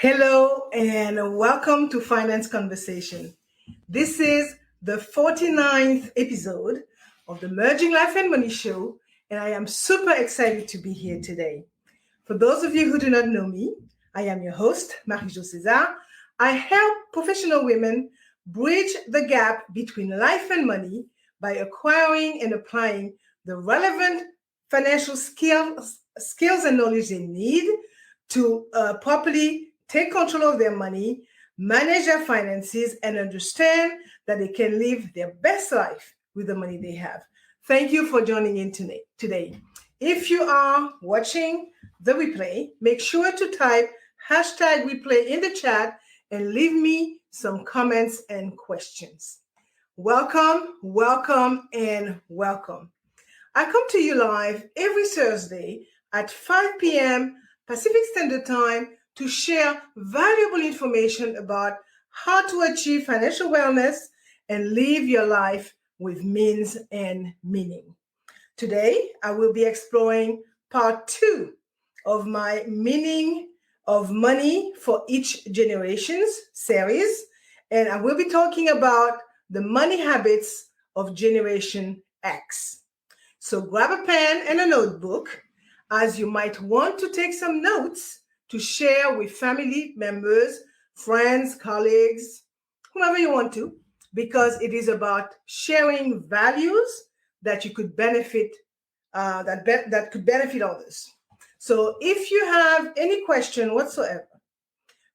Hello and welcome to Finance Conversation. This is the 49th episode of the Merging Life and Money Show, and I am super excited to be here today. For those of you who do not know me, I am your host, Marie-Jo César. I help professional women bridge the gap between life and money by acquiring and applying the relevant financial skills and knowledge they need to properly take control of their money, manage their finances, and understand that they can live their best life with the money they have. Thank you for joining in today. If you are watching the replay, make sure to type #replay in the chat and leave me some comments and questions. Welcome, welcome, and welcome. I come to you live every Thursday at 5 p.m. Pacific Standard Time to share valuable information about how to achieve financial wellness and live your life with means and meaning. Today, I will be exploring part 2 of my Meaning of Money for Each Generations series, and I will be talking about the money habits of Generation X. So grab a pen and a notebook, as you might want to take some notes to share with family members, friends, colleagues, whoever you want to, because it is about sharing values that you could benefit, that could benefit others. So if you have any question whatsoever,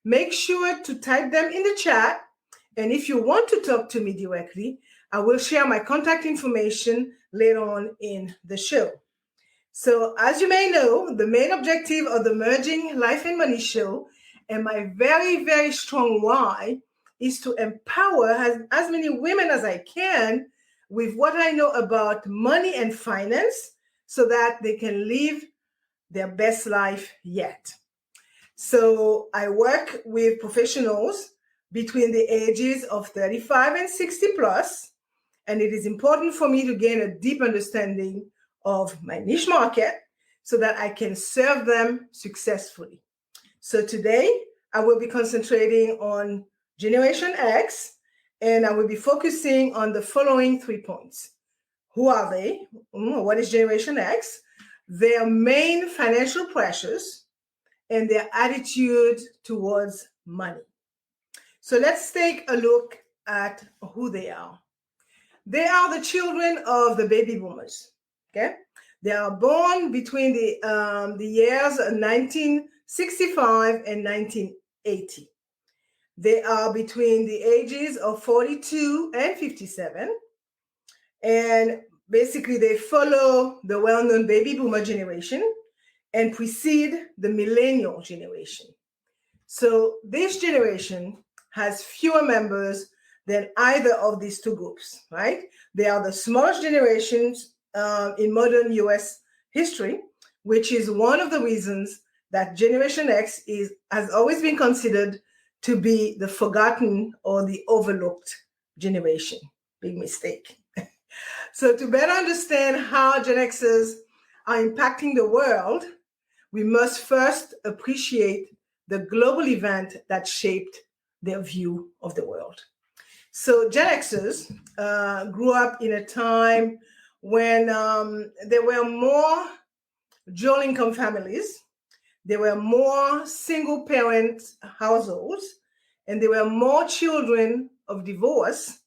make sure to type them in the chat. And if you want to talk to me directly, I will share my contact information later on in the show. So as you may know, the main objective of the Merging Life and Money Show, and my very, very strong why, is to empower as many women as I can with what I know about money and finance so that they can live their best life yet. So I work with professionals between the ages of 35 and 60 plus, and it is important for me to gain a deep understanding of my niche market so that I can serve them successfully. So today, I will be concentrating on Generation X, and I will be focusing on the following 3 points. Who are they? What is Generation X? Their main financial pressures and their attitude towards money. So let's take a look at who they are. They are the children of the baby boomers. Okay, they are born between the years 1965 and 1980. They are between the ages of 42 and 57. And basically, they follow the well-known baby boomer generation and precede the millennial generation. So this generation has fewer members than either of these two groups, right? They are the smallest generations in modern US history, which is one of the reasons that Generation X has always been considered to be the forgotten or the overlooked generation. Big mistake. So to better understand how Gen Xs are impacting the world, we must first appreciate the global event that shaped their view of the world. So Gen Xs grew up in a time when there were more dual income families, there were more single parent households, and there were more children of divorce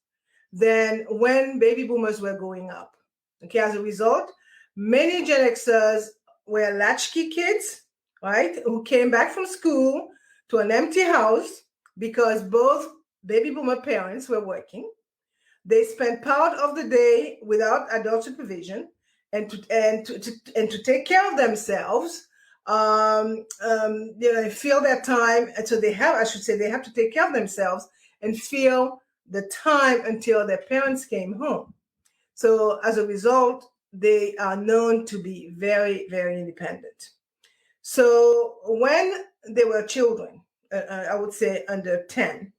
than when baby boomers were growing up. Okay, as a result, many Gen Xers were latchkey kids, right, who came back from school to an empty house because both baby boomer parents were working. They spent part of the day without adult supervision, and to take care of themselves, fill their time. And so they have to take care of themselves and fill the time until their parents came home. So as a result, they are known to be very, very independent. So when they were children, I would say under 10,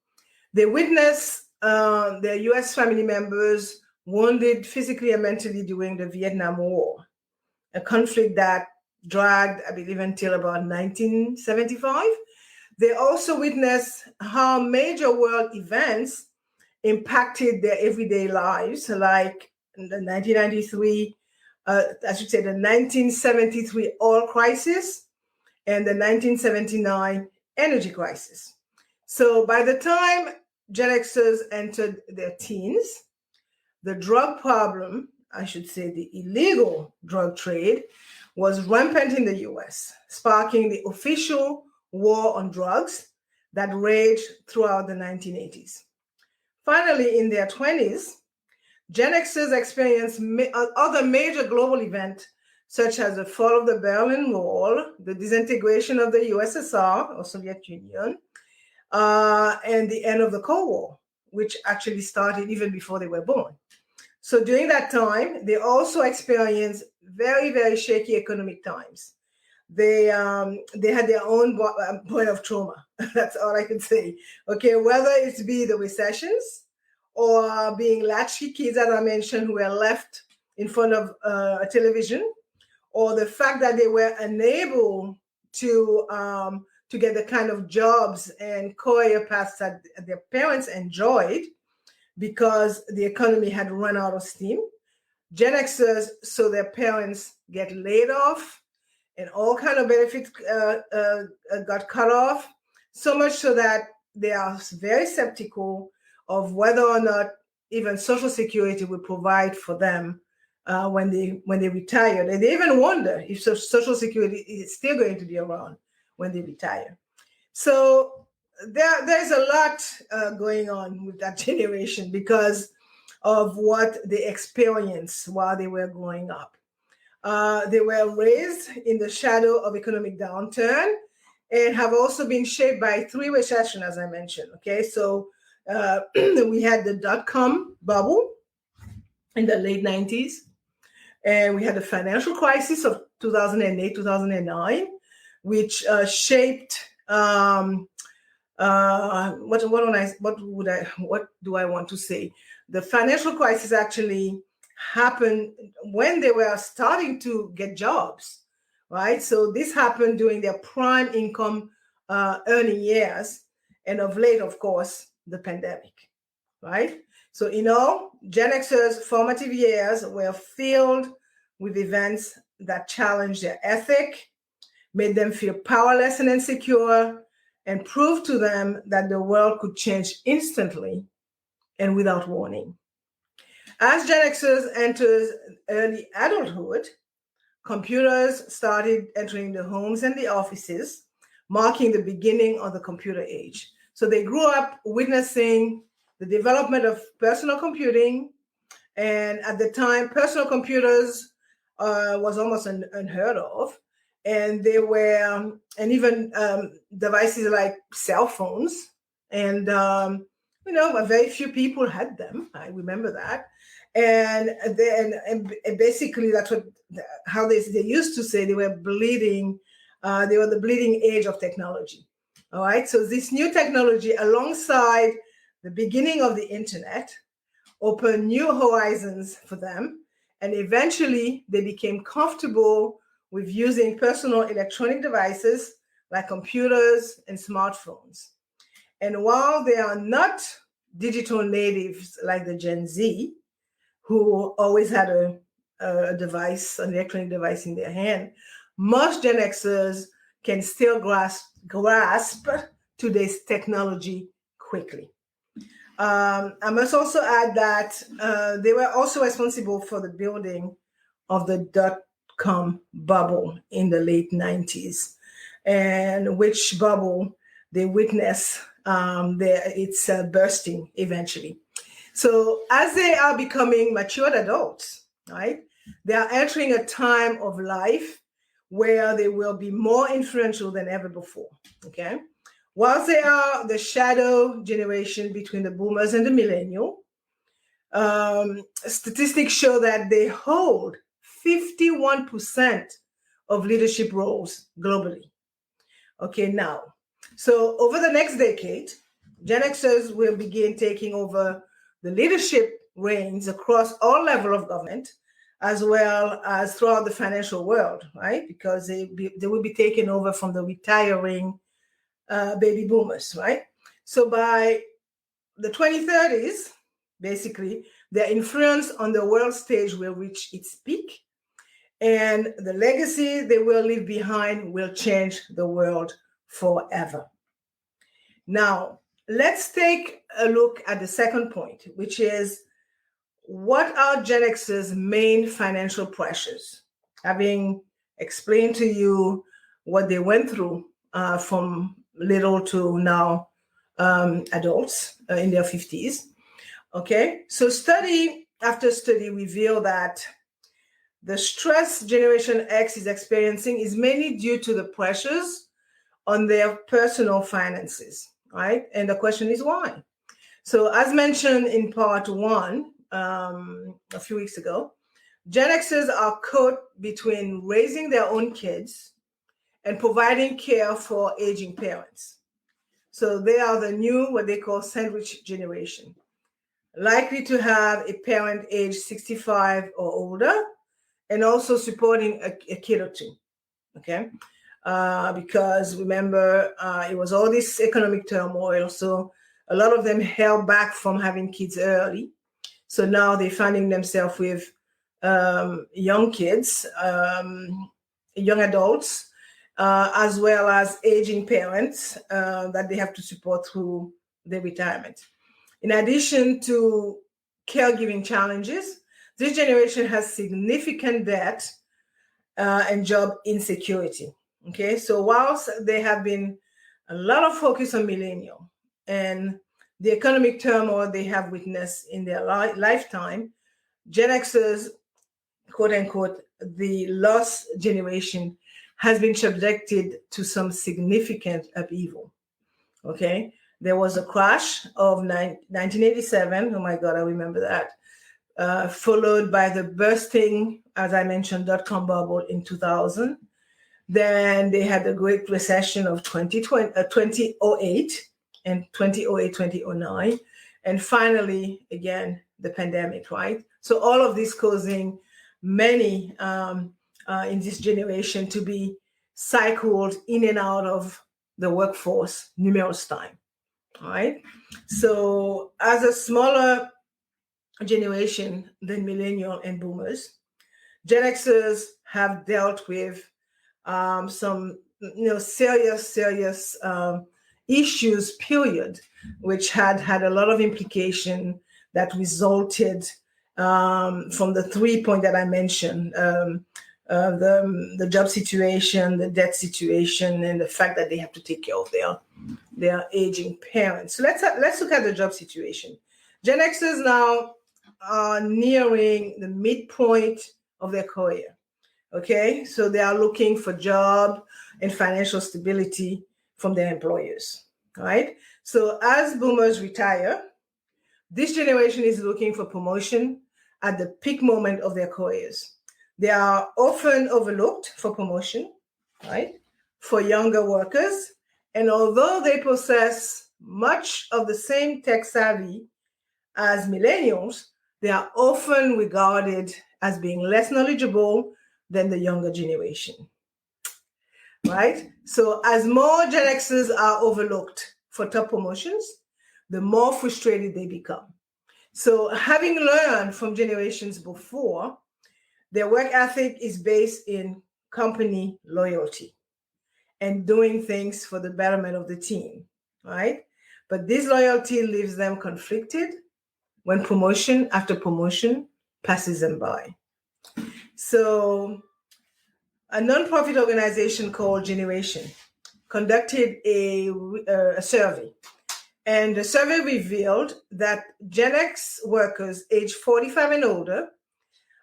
they witnessed their US family members wounded physically and mentally during the Vietnam War, a conflict that dragged, I believe, until about 1975. They also witnessed how major world events impacted their everyday lives, like in the 1993, I should say the 1973 oil crisis and the 1979 energy crisis. So by the time Gen Xers entered their teens, the drug problem, I should say the illegal drug trade, was rampant in the US, sparking the official war on drugs that raged throughout the 1980s. Finally, in their 20s, Gen Xers experienced other major global events such as the fall of the Berlin Wall, the disintegration of the USSR or Soviet Union, and the end of the Cold War, which actually started even before they were born. So during that time, they also experienced very, very shaky economic times. They had their own point of trauma. That's all I can say. Okay, whether it's be the recessions or being latchkey kids, as I mentioned, who were left in front of a television, or the fact that they were unable to get the kind of jobs and career paths that their parents enjoyed because the economy had run out of steam. Gen Xers saw their parents get laid off and all kind of benefits got cut off, so much so that they are very skeptical of whether or not even Social Security will provide for them when they retire. And they even wonder if Social Security is still going to be around when they retire. So there's a lot going on with that generation because of what they experienced while they were growing up. They were raised in the shadow of economic downturn and have also been shaped by three recessions, as I mentioned. Okay, so we had the dot-com bubble in the late 90s, and we had the financial crisis of 2008, 2009, which shaped what do I want to say? The financial crisis actually happened when they were starting to get jobs, right? So this happened during their prime income earning years, and of late, of course, the pandemic, right? So Gen X's formative years were filled with events that challenged their ethic, made them feel powerless and insecure, and proved to them that the world could change instantly and without warning. As Gen Xers enters early adulthood, computers started entering the homes and the offices, marking the beginning of the computer age. So they grew up witnessing the development of personal computing, and at the time, personal computers was almost unheard of. And they were, and even devices like cell phones, and very few people had them. I remember that, and basically that's how they used to say they were bleeding. They were the bleeding edge of technology. All right, so this new technology, alongside the beginning of the internet, opened new horizons for them, and eventually they became comfortable with using personal electronic devices like computers and smartphones. And while they are not digital natives like the Gen Z, who always had a device, an electronic device in their hand, most Gen Xers can still grasp today's technology quickly. I must also add that they were also responsible for the building of the dot-com bubble in the late 90s, and which bubble they witnessed its bursting eventually. So as they are becoming matured adults, right, they are entering a time of life where they will be more influential than ever before, okay? Whilst they are the shadow generation between the boomers and the millennial, statistics show that they hold 51% of leadership roles globally. Okay, now, so over the next decade, Gen Xers will begin taking over the leadership reins across all levels of government, as well as throughout the financial world, right? Because they will be taken over from the retiring baby boomers, right? So by the 2030s, basically, their influence on the world stage will reach its peak, and the legacy they will leave behind will change the world forever. Now, let's take a look at the second point, which is what are Gen X's main financial pressures? Having explained to you what they went through from little to now adults in their 50s. Okay, so study after study reveal that the stress Generation X is experiencing is mainly due to the pressures on their personal finances, right? And the question is why? So as mentioned in part one a few weeks ago, Gen Xers are caught between raising their own kids and providing care for aging parents. So they are the new, what they call sandwich generation, likely to have a parent age 65 or older and also supporting a kid or two, okay? Because remember, it was all this economic turmoil, so a lot of them held back from having kids early. So now they're finding themselves with young kids, young adults, as well as aging parents that they have to support through their retirement. In addition to caregiving challenges, this generation has significant debt and job insecurity. Okay, so whilst there have been a lot of focus on millennial and the economic turmoil they have witnessed in their lifetime, Gen X's, quote unquote, the lost generation, has been subjected to some significant upheaval. Okay, there was a crash of 1987. Oh my God, I remember that. Followed by the bursting, as I mentioned, dot-com bubble in 2000. Then they had the Great Recession of 2008 and 2008, 2009. And finally, again, the pandemic, right? So all of this causing many in this generation to be cycled in and out of the workforce numerous times, right? So as a smaller generation than millennial and boomers, Gen Xers have dealt with some serious issues, period, which had a lot of implication that resulted from the 3 points that I mentioned, the job situation, the debt situation, and the fact that they have to take care of their aging parents. So let's look at the job situation. Gen Xers now are nearing the midpoint of their career. Okay, so they are looking for job and financial stability from their employers, right? So as boomers retire, this generation is looking for promotion at the peak moment of their careers. They are often overlooked for promotion, right, for younger workers. And although they possess much of the same tech savvy as millennials, they are often regarded as being less knowledgeable than the younger generation, right? So as more Gen Xers are overlooked for top promotions, the more frustrated they become. So having learned from generations before, their work ethic is based in company loyalty and doing things for the betterment of the team, right? But this loyalty leaves them conflicted when promotion after promotion passes them by. So a nonprofit organization called Generation conducted a survey, and the survey revealed that Gen X workers aged 45 and older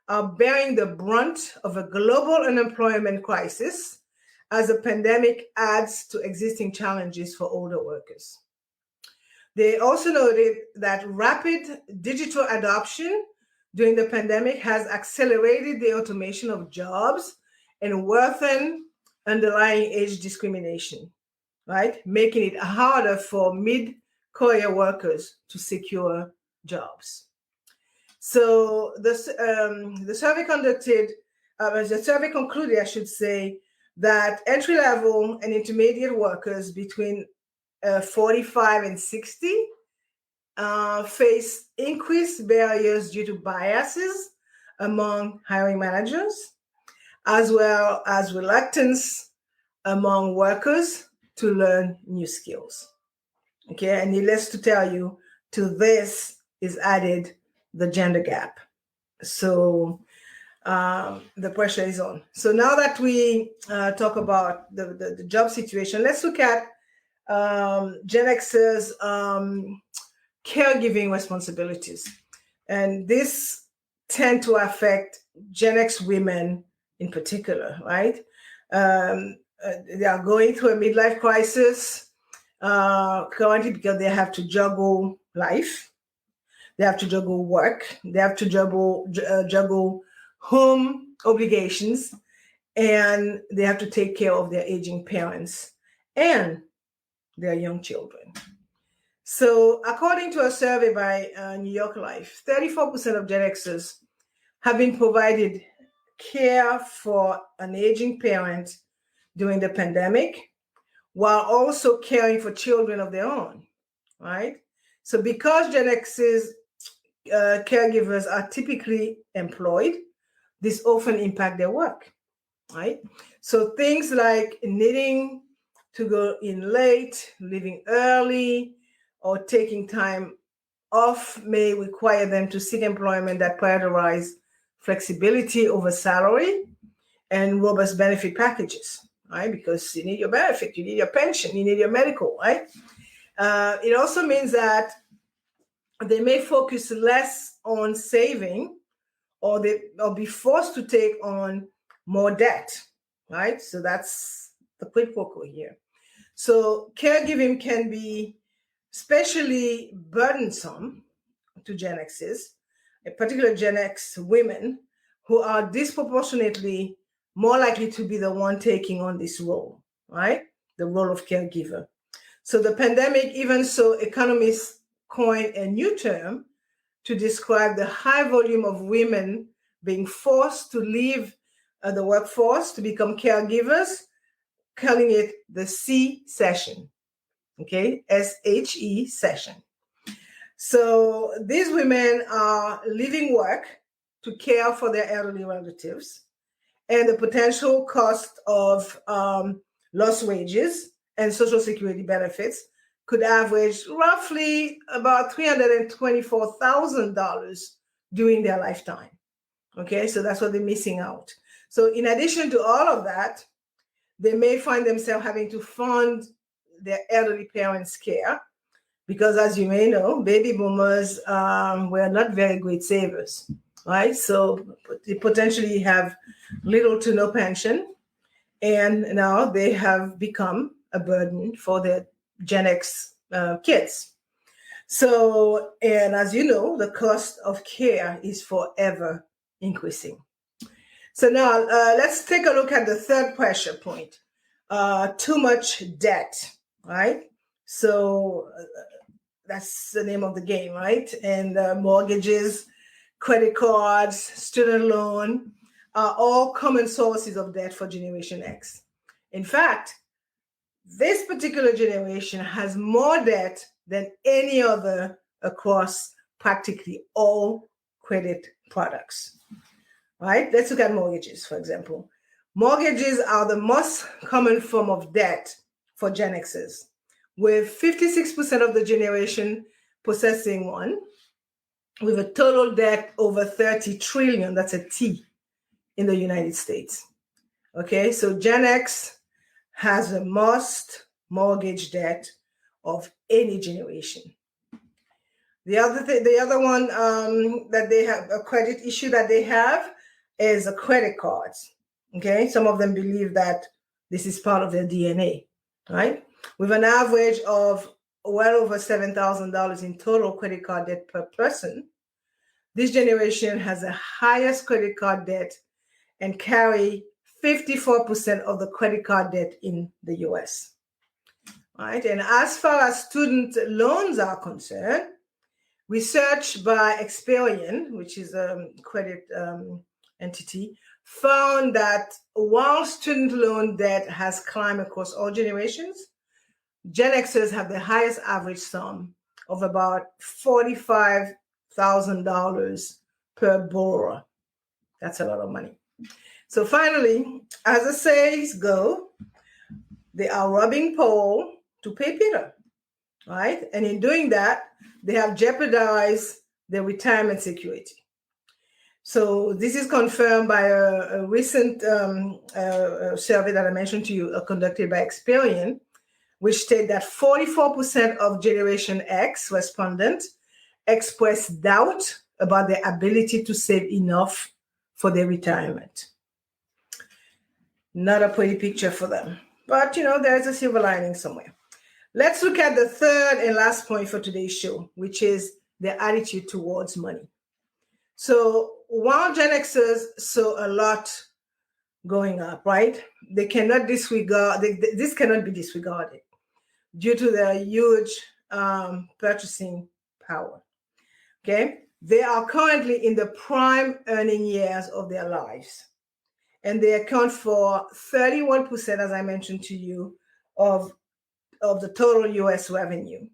are bearing the brunt of a global unemployment crisis as the pandemic adds to existing challenges for older workers. They also noted that rapid digital adoption during the pandemic has accelerated the automation of jobs and worsened underlying age discrimination, right? Making it harder for mid-career workers to secure jobs. So the survey concluded, I should say, that entry-level and intermediate workers between 45 and 60 face increased barriers due to biases among hiring managers, as well as reluctance among workers to learn new skills. Okay, and needless to tell you, to this is added the gender gap. So the pressure is on. So now that we talk about the job situation, let's look at GenX's caregiving responsibilities. And this tend to affect Gen X women in particular, right? They are going through a midlife crisis currently because they have to juggle life. They have to juggle work. They have to juggle home obligations, and they have to take care of their aging parents and their young children. So according to a survey by New York Life, 34% of Gen Xers have been provided care for an aging parent during the pandemic, while also caring for children of their own, right? So because Gen X's caregivers are typically employed, this often impact their work, right? So things like needing to go in late, leaving early, or taking time off may require them to seek employment that prioritize flexibility over salary and robust benefit packages, right? Because you need your benefit, you need your pension, you need your medical, right? It also means that they may focus less on saving, or be forced to take on more debt, right? So that's the quid pro quo here. So caregiving can be especially burdensome to Gen Xs, in particular Gen X women, who are disproportionately more likely to be the one taking on this role, right? The role of caregiver. So the pandemic, even so, economists coined a new term to describe the high volume of women being forced to leave the workforce to become caregivers, calling it the C-session. Okay, SHE session. So these women are leaving work to care for their elderly relatives, and the potential cost of lost wages and Social Security benefits could average roughly about $324,000 during their lifetime. Okay, so that's what they're missing out. So in addition to all of that, they may find themselves having to fund their elderly parents' care, because as you may know, baby boomers were not very great savers, right? So they potentially have little to no pension, and now they have become a burden for their Gen X kids. So, and as you know, the cost of care is forever increasing. So now let's take a look at the third pressure point, too much debt, right? So that's the name of the game, right? And mortgages, credit cards, student loan are all common sources of debt for Generation X. In fact, this particular generation has more debt than any other across practically all credit products, right? Let's look at mortgages, for example. Mortgages are the most common form of debt for Gen Xers, with 56% of the generation possessing one, with a total debt over 30 trillion, that's a T, in the United States. Okay, so Gen X has the most mortgage debt of any generation. The other one that they have, a credit issue that they have, is a credit cards. Okay, some of them believe that this is part of their DNA, right? With an average of well over $7,000 in total credit card debt per person, this generation has the highest credit card debt and carry 54% of the credit card debt in the US, right? And as far as student loans are concerned, research by Experian, which is a credit entity, found that while student loan debt has climbed across all generations, Gen Xers have the highest average sum of about $45,000 per borrower. That's a lot of money. So finally, as the sayings go, they are robbing Paul to pay Peter, right? And in doing that, they have jeopardized their retirement security. So this is confirmed by a recent survey that I mentioned to you, conducted by Experian, which stated that 44% of Generation X respondents expressed doubt about their ability to save enough for their retirement. Not a pretty picture for them. But, there's a silver lining somewhere. Let's look at the third and last point for today's show, which is their attitude towards money. So while Gen Xers saw a lot going up, right? They cannot disregard, this cannot be disregarded due to their huge purchasing power, okay? They are currently in the prime earning years of their lives, and they account for 31%, as I mentioned to you, of the total US revenue,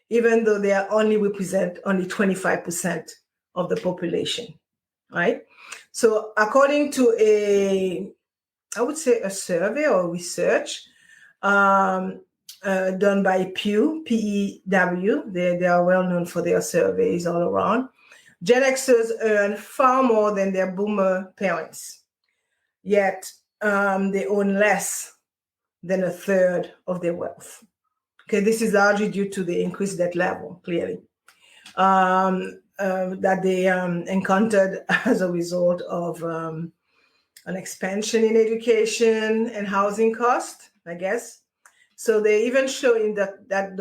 even though they only represent only 25% of the population, right? So according to a survey or research done by Pew, P-E-W, they are well known for their surveys all around, Gen Xers earn far more than their boomer parents, yet they own less than a third of their wealth. Okay, this is largely due to the increased debt level, clearly, that they encountered as a result of an expansion in education and housing cost, I guess. So they even show in that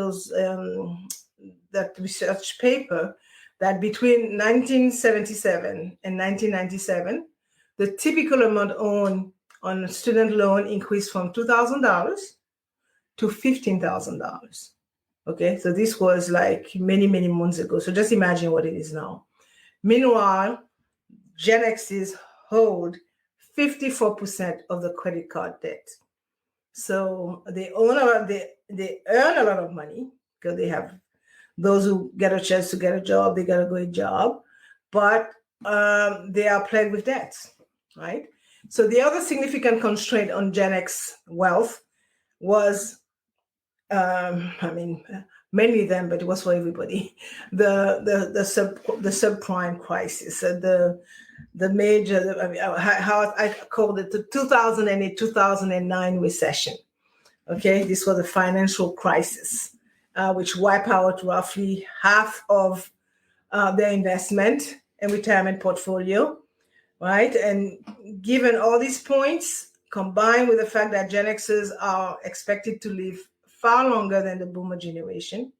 research paper that between 1977 and 1997, the typical amount owed on a student loan increased from $2,000 to $15,000. Okay, so this was like many, many months ago. So just imagine what it is now. Meanwhile, Gen X's hold 54% of the credit card debt. So they earn a lot of money because they have those who get a chance to get a job, they get a great job, but they are plagued with debts, right? So the other significant constraint on Gen X wealth was, mainly them, but it was for everybody, the subprime crisis, the major, how I called it, the 2008-2009 recession. Okay, this was a financial crisis, which wiped out roughly half of their investment and retirement portfolio, right? And given all these points, combined with the fact that Gen Xers are expected to live far longer than the boomer generation,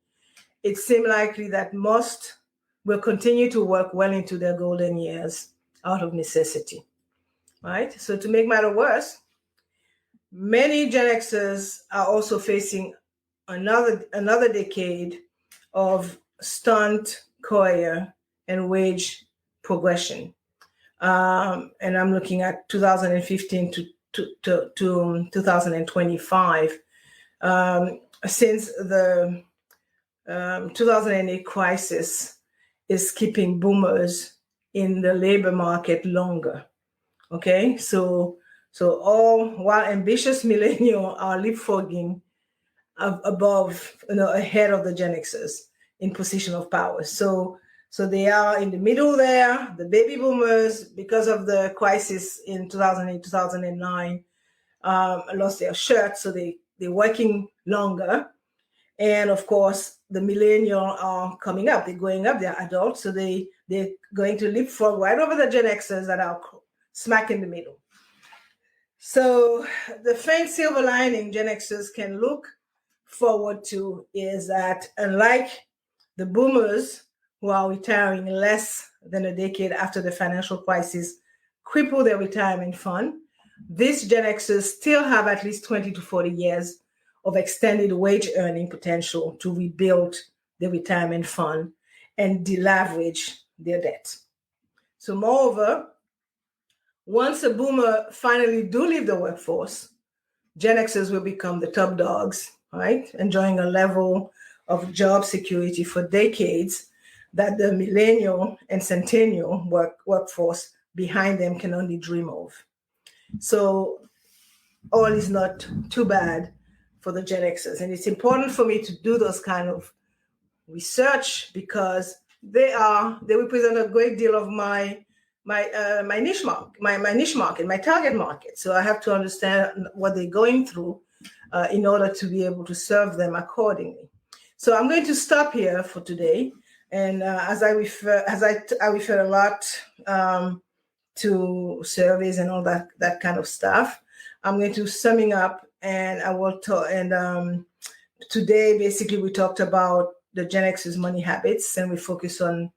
it seemed likely that most will continue to work well into their golden years out of necessity, right? So to make matters worse, many Gen Xers are also facing another decade of stunt career and wage progression. And I'm looking at 2015 to 2025. Since the 2008 crisis is keeping boomers in the labor market longer. Okay, so all while ambitious millennials are leapfrogging ahead of the Gen Xers in position of power. So they are in the middle there. The baby boomers, because of the crisis in 2008, 2009, lost their shirt, so they're working longer. And of course, the millennials are coming up. They're going up. They're adults, so they're going to leapfrog right over the Gen Xers that are smack in the middle. So the faint silver lining Gen Xers can look forward to is that, unlike the boomers who are retiring less than a decade after the financial crisis crippled their retirement fund, these Gen Xers still have at least 20 to 40 years of extended wage earning potential to rebuild their retirement fund and deleverage their debt. So moreover, once a boomer finally do leave the workforce, Gen Xs will become the top dogs, right? Enjoying a level of job security for decades that the millennial and centennial workforce behind them can only dream of. So all is not too bad for the Gen Xs. And it's important for me to do those kind of research because they represent a great deal of my niche market, my target market. So I have to understand what they're going through in order to be able to serve them accordingly. So I'm going to stop here for today. And as I refer a lot to surveys and all that kind of stuff, I'm going to summing up, and I will talk. And today, basically, we talked about the Gen X's money habits, and we focus on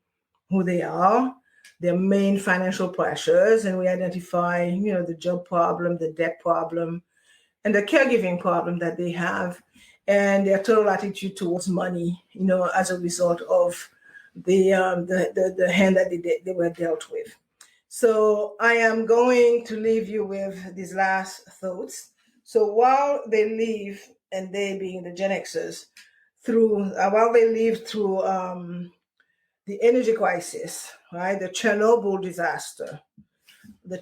who they are, their main financial pressures, and we identify, the job problem, the debt problem, and the caregiving problem that they have, and their total attitude towards money, as a result of the hand that they were dealt with. So I am going to leave you with these last thoughts. So while they live, and they being the Gen Xers, while they live through the energy crisis, right, the Chernobyl disaster, the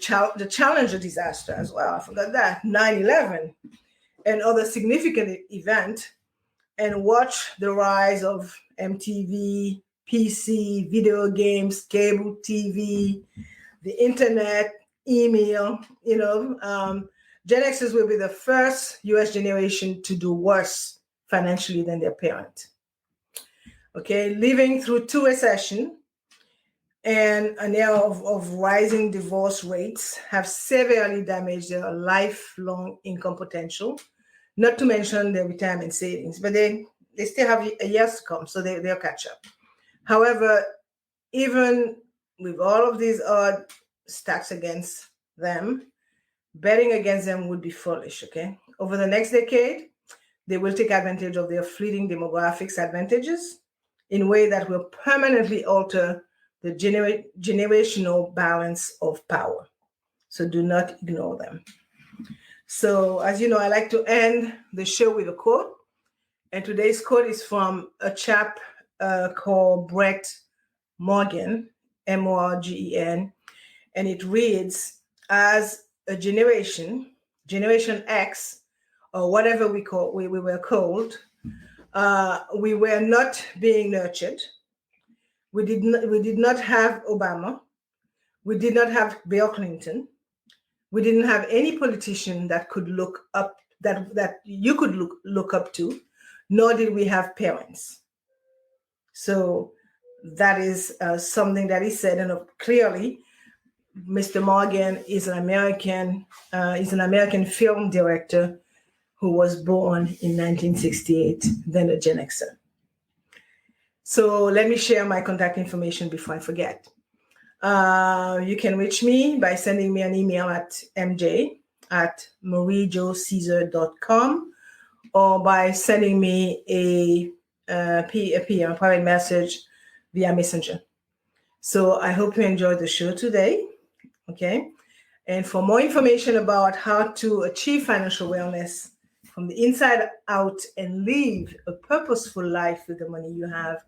Challenger disaster as well, I forgot that, 9/11, and other significant event, and watch the rise of MTV, PC, video games, cable TV, the internet, email, Gen Xers will be the first US generation to do worse financially than their parent. Okay, living through 2 recessions and an era of rising divorce rates have severely damaged their lifelong income potential, not to mention their retirement savings, but they still have years to come, so they'll catch up. However, even with all of these odd stacks against them, betting against them would be foolish, okay? Over the next decade, they will take advantage of their fleeting demographics advantages in a way that will permanently alter the generational balance of power. So do not ignore them. So as you know, I like to end the show with a quote. And today's quote is from a chap called Brett Morgan, Morgen, and it reads, as a Generation X, or whatever we were called, we were not being nurtured. We did not have Obama. We did not have Bill Clinton. We didn't have any politician that could look up, that you could look up to, nor did we have parents. So that is something that he said, and clearly, Mr. Morgan is an American film director who was born in 1968, then a Gen Xer. So let me share my contact information before I forget. You can reach me by sending me an email at mj@mariejocesar.com, or by sending me a private message via Messenger. So I hope you enjoyed the show today. Okay. And for more information about how to achieve financial wellness from the inside out and live a purposeful life with the money you have,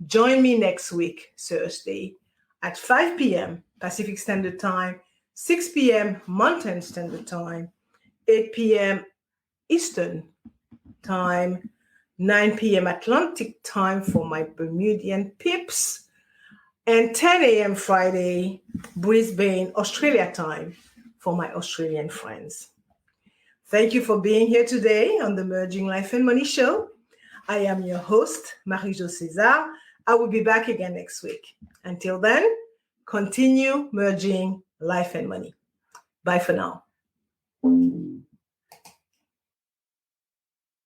join me next week, Thursday, at 5 p.m. Pacific Standard Time, 6 p.m. Mountain Standard Time, 8 p.m. Eastern Time, 9 p.m. Atlantic Time for my Bermudian peeps, and 10 a.m. Friday, Brisbane, Australia time for my Australian friends. Thank you for being here today on the Merging Life and Money Show. I am your host, Marie-Jo César. I will be back again next week. Until then, continue merging life and money. Bye for now.